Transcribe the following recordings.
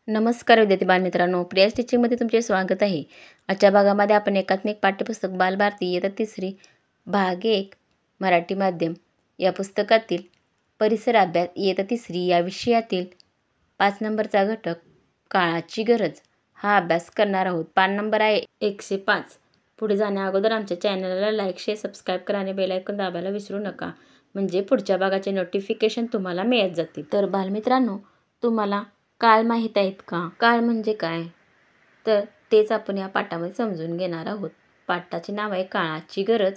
नमस्कार विद्यार्थी बालमित्रांनो, प्रिया टीचिंगमध्ये तुमचे स्वागत आहे. आजच्या भागामध्ये आपण एकात्मिक पाठ्यपुस्तक बालभारती इयत्ता तिसरी भाग 1 मराठी माध्यम या पुस्तकातील परिसर अभ्यास इयत्ता तिसरी या विषयातील 5 नंबरचा घटक काळाची गरज हा अभ्यास करणार आहोत. पान नंबर आहे 105. पुढे जाण्या अगोदर आमच्या चॅनलला लाईक, शेअर, सबस्क्राईब करा आणि बेल आयकॉन दाबायला विसरू नका, म्हणजे पुढच्या भागाचे नोटिफिकेशन तुम्हाला मिळत जातील. तर बालमित्रांनो, तुम्हाला काळ माहीत आहेत का? काळ म्हणजे काय? तर तेच आपण या पाठामध्ये समजून घेणार आहोत. पाठाचे नाव आहे काळाची गरज.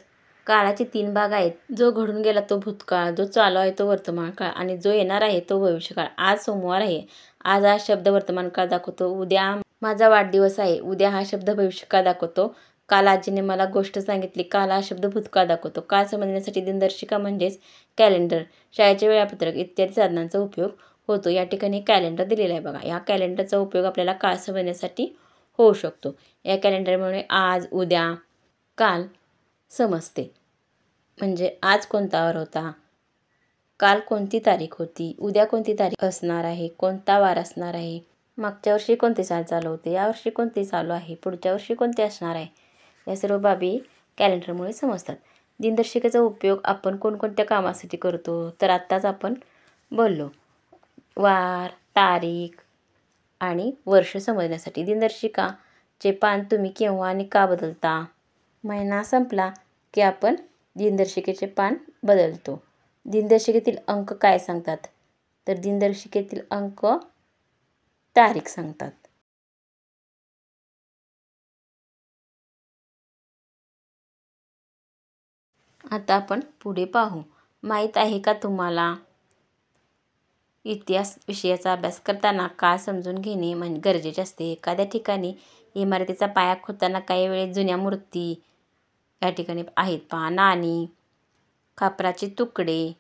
काळाचे 3 भाग आहेत. जो घडून गेला तो भूतकाळ, जो चालू आहे तो वर्तमान काळ आणि जो येणार आहे तो भविष्यकाळ. आज सोमवार आहे. आज हा शब्द वर्तमान काळ दाखवतो. उद्या माझा वाढदिवस आहे. उद्या हा शब्द भविष्यकाळ दाखवतो. काल आजीने मला गोष्ट सांगितली. काल हा शब्द भूतकाळ दाखवतो. काळ समजण्यासाठी दिनदर्शिका म्हणजेच कॅलेंडर, शाळेचे वेळापत्रक इत्यादी साधनांचा उपयोग होतो. या ठिकाणी कॅलेंडर दिलेला आहे बघा. या कॅलेंडरचा उपयोग आपल्याला काळ समजण्यासाठी होऊ शकतो. या कॅलेंडरमुळे आज, उद्या, काल समजते. म्हणजे आज कोणता वार होता, काल कोणती तारीख होती, उद्या कोणती तारीख असणार आहे, कोणता वार असणार आहे, मागच्या वर्षी कोणते साल चालू होते, यावर्षी कोणते चालू आहे, पुढच्या वर्षी कोणते असणार आहे, या सर्व बाबी कॅलेंडरमुळे समजतात. दिनदर्शिकेचा उपयोग आपण कोणकोणत्या कामासाठी करतो, तर आत्ताच आपण बोललो. वार, तारीख आणि वर्ष समजण्यासाठी. दिनदर्शिकाचे पान तुम्ही केव्हा आणि का बदलता? महिना संपला की आपण दिनदर्शिकेचे पान बदलतो. दिनदर्शिकेतील अंक काय सांगतात? तर दिनदर्शिकेतील अंक तारीख सांगतात. आता आपण पुढे पाहू. माहीत आहे का तुम्हाला? इतिहास विषयाचा अभ्यास करताना काळ समजून घेणे गरजेचे असते. एखाद्या ठिकाणी इमारतीचा पाया खोदताना काही वेळेस जुन्या मूर्ती या ठिकाणी आहेत पहा, नाणी, खापराचे तुकडे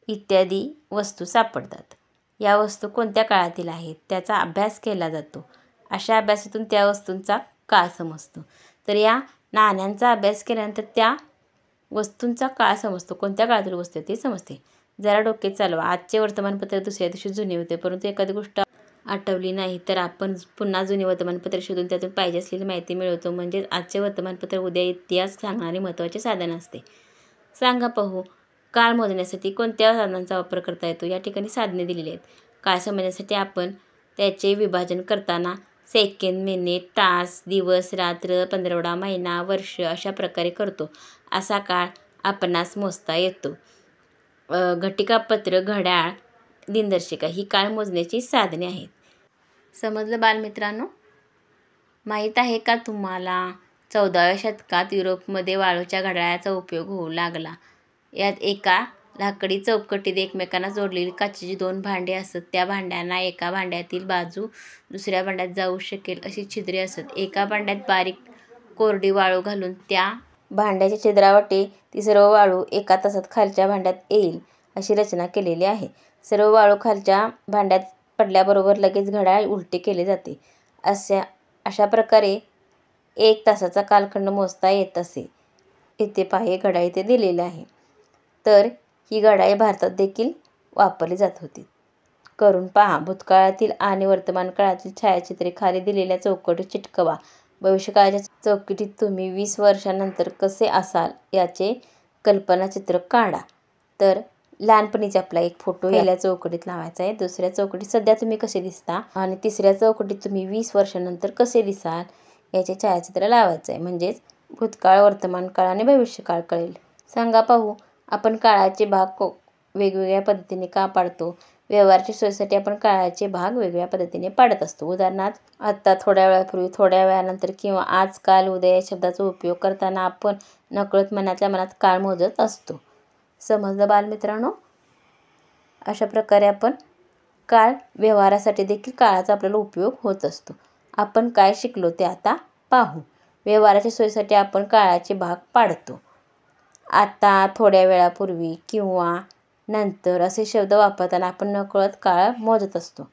इत्यादी वस्तू सापडतात. या वस्तू कोणत्या काळातील आहेत त्याचा अभ्यास केला जातो. अशा अभ्यासातून त्या वस्तूंचा काळ समजतो. तर या नाण्यांचा अभ्यास केल्यानंतर त्या वस्तूंचा काळ समजतो. कोणत्या काळातील वस्तू ते समजते. जरा डोके चालवा. आजचे वर्तमानपत्र दुसऱ्या दिवशी जुने होते, परंतु एखादी गोष्ट आठवली नाही तर आपण पुन्हा जुने वर्तमानपत्र शोधून त्यातून पाहिजे असलेली माहिती मिळवतो. म्हणजेच आजचे वर्तमानपत्र उद्या इतिहास सांगणारे महत्त्वाचे साधन असते. सांगा पाहू, काळ मोजण्यासाठी कोणत्या साधनांचा वापर करता येतो? या ठिकाणी साधने दिलेली आहेत. काळ समजण्यासाठी आपण त्याचे विभाजन करताना सेकंद, मिनिट, तास, दिवस, रात्र, पंधरवडा, महिना, वर्ष अशा प्रकारे करतो. असा काळ आपणास मोजता येतो. घटिकापत्र, घड्याळ, दिनदर्शिका ही काळ मोजण्याची साधने आहेत. समजलं बालमित्रांनो? माहीत आहे का तुम्हाला 14व्या शतकात युरोपमध्ये वाळूच्या घड्याळाचा उपयोग होऊ लागला. यात एका लाकडी चौकटीत एकमेकांना जोडलेली काचेची 2 भांडे असत. त्या भांड्यांना एका भांड्यातील बाजू दुसऱ्या भांड्यात जाऊ शकेल अशी छिद्रे असत. एका भांड्यात बारीक कोरडी वाळू घालून त्या भांड्याच्या छिद्रावाटे ती सर्व वाळू एका तासात खालच्या भांड्यात येईल अशी रचना केलेली आहे. सर्व वाळू खालच्या भांड्यात पडल्याबरोबर लगेच घड्याळ उलटे केले जाते. अशा प्रकारे 1 तासाचा कालखंड मोजता येत असे. इथे पहा, हे घड्याळ इथे दिलेले आहे. तर ही घड्याळे भारतात देखील वापरली जात होती. करून पहा. भूतकाळातील आणि वर्तमान काळातील छायाचित्रे खाली दिलेल्या चौकटीत चिटकवा. भविष्यकाळाच्या चौकटीत तुम्ही 20 वर्षांनंतर कसे असाल याचे कल्पनाचित्र काढा. तर लहानपणीचा आपला एक फोटो पहिल्या चौकटीत लावायचा आहे. दुसऱ्या चौकटीत सध्या तुम्ही कसे दिसता आणि तिसऱ्या चौकटीत तुम्ही 20 वर्षांनंतर कसे दिसाल याचे छायाचित्र लावायचं आहे. म्हणजेच भूतकाळ, वर्तमान काळ आणि भविष्यकाळ कळेल. सांगा पाहू, आपण काळाचे भाग वेगवेगळ्या पद्धतीने का पाडतो? व्यवहाराच्या सोयीसाठी आपण काळाचे भाग वेगवेगळ्या पद्धतीने पाडत असतो. उदाहरणार्थ, आत्ता, थोड्या वेळापूर्वी, थोड्या वेळानंतर किंवा आज, काल, उद्या या शब्दाचा उपयोग करताना आपण नकळत मनातल्या मनात काळ मोजत असतो. समजलं बालमित्रांनो? अशा प्रकारे आपण काळ व्यवहारासाठी देखील काळाचा आपल्याला उपयोग होत असतो. आपण काय शिकलो ते आता पाहू. व्यवहाराच्या सोयीसाठी आपण काळाचे भाग पाडतो. आता, थोड्या वेळापूर्वी किंवा नंतर असे शब्द वापरताना आपण नकळत काळ मोजत असतो.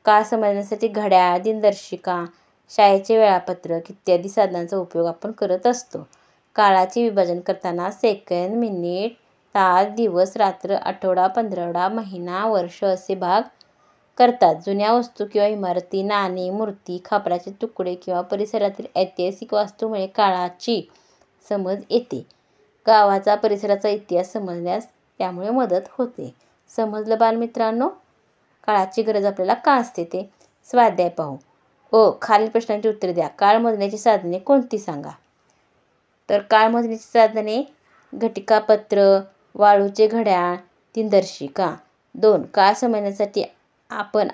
काळ समजण्यासाठी घड्याळ, दिनदर्शिका, शाळेचे वेळापत्रक इत्यादी साधनांचा उपयोग आपण करत असतो. काळाचे विभाजन करताना सेकंद, मिनिट, तास, दिवस, रात्र, आठवडा, पंधरवडा, महिना, वर्ष असे भाग करतात. जुन्या वस्तू किंवा इमारती, नाणी, मूर्ती, खापराचे तुकडे किंवा परिसरातील ऐतिहासिक वास्तूमुळे काळाची समज येते. गावाचा परिसराचा इतिहास समजण्यास त्यामुळे मदत होते. समजलं बालमित्रांनो? काळाची गरज आपल्याला का असते ते? स्वाध्याय पाहू. खालील प्रश्नांची उत्तरे द्या. काळ मोजण्याची साधने कोणती सांगा? तर काळ मोजण्याची साधने घटिकापत्र, वाळूचे घड्याळ, दिनदर्शिका. 2. काळ समजण्यासाठी आपण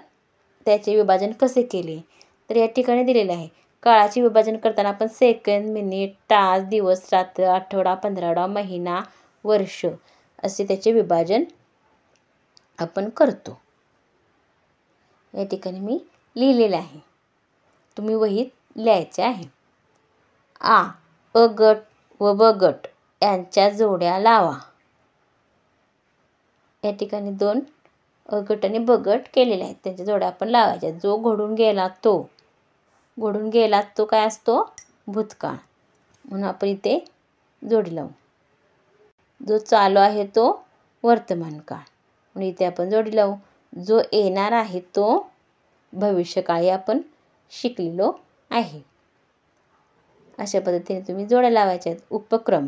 त्याचे विभाजन कसे केले? तर या ठिकाणी दिलेले आहे. काळाचे विभाजन करताना आपण सेकंद, मिनिट, तास, दिवस, रात्र, आठवडा, पंधरवडा, महिना, वर्ष असे त्याचे विभाजन आपण करतो. या ठिकाणी मी लिहिलेलं आहे. तुम्ही वहीत लिहायचे आहे. अ गट व ब गट यांच्या जोड्या लावा. या ठिकाणी 2 अ गट आणि ब गट केलेले आहेत. त्यांच्या जोड्या आपण लावायच्या. जो घडून गेला तो काय असतो? भूतकाळ. म्हणून आपण इथे जोडी लावू. जो चालू आहे तो वर्तमान काळ. म्हणून इथे आपण जोडी लावू. जो येणार आहे तो भविष्यकाळी आपण शिकलेलो आहे. अशा पद्धतीने तुम्ही जोड्या लावायच्या आहेत. उपक्रम.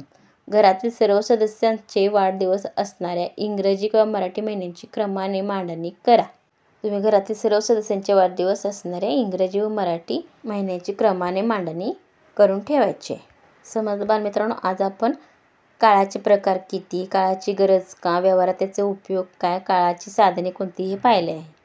घरातील सर्व सदस्यांचे वाढदिवस असणाऱ्या इंग्रजी किंवा मराठी महिन्यांची क्रमाने मांडणी करा. तुम्ही घरातील सर्व सदस्यांचे वाढदिवस असणाऱ्या इंग्रजी व मराठी महिन्याची क्रमाने मांडणी करून ठेवायची. समजलं बालमित्रांनो? आज आपण काळाचे प्रकार किती, काळाची गरज का, व्यवहारात त्याचे उपयोग काय, काळाची साधने कोणती हे पाहिले आहे.